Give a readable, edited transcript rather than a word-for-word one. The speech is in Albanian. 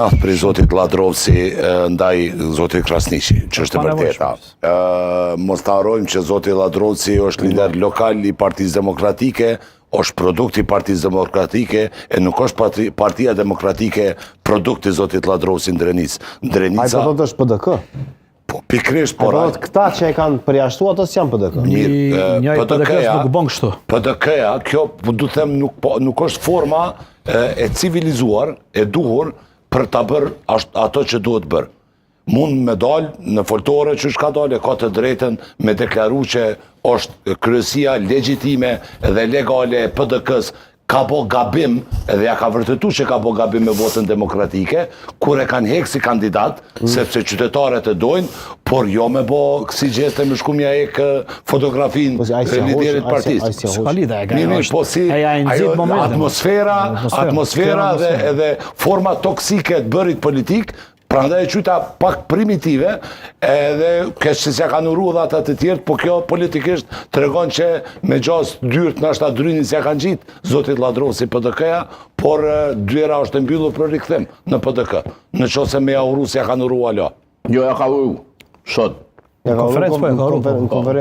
Për zotit Ladrovci ndaj zotit Krasniqi, që është e vërteta. Mos të harrojmë që zotit Ladrovci është lider lokal i Partisë Demokratike, është produkt i Partisë Demokratike, e nuk është Partia Demokratike produkt i zotit Ladrovci në Drenicë. A i përdo të është PDK? Po, pikrisht, por... Këta që e kanë përjashtu, atës janë PDK? Një PDK-s nuk bën kështu. PDK-ja, kjo, du të them, nuk është forma e civilizuar, e duhur, për të bërë ato që duhet bërë. Mund me dalë në foltore që shka dalë, e ka të drejten me deklaru që është kryesia legjitime dhe legale e PDK-s ka bo gabim, edhe ja ka vërtetu që ka bo gabim me votën demokratike, kur e kanë hekë si kandidat, sepse qytetarët e dojnë, por jo me bo kësi gjeste me shkumja e kë fotografin liderit partisë. Ska lidha e ka është. Atmosfera dhe forma toksike të bërit politik, prandaj e qyta pak primitive, edhe kështë që s'ja kanë uru dhe ata të tjertë, po kjo politikisht të regon që me gjas dyrt në ashtë atë drynin s'ja kanë gjitë zotit Ladrovci PDK-ja, por dyra është mbyllur për rikthim në PDK. Në qo se me ja uru s'ja kanë uru ala. Jo, ja ka uru, sot. Konferencë po e ka uru.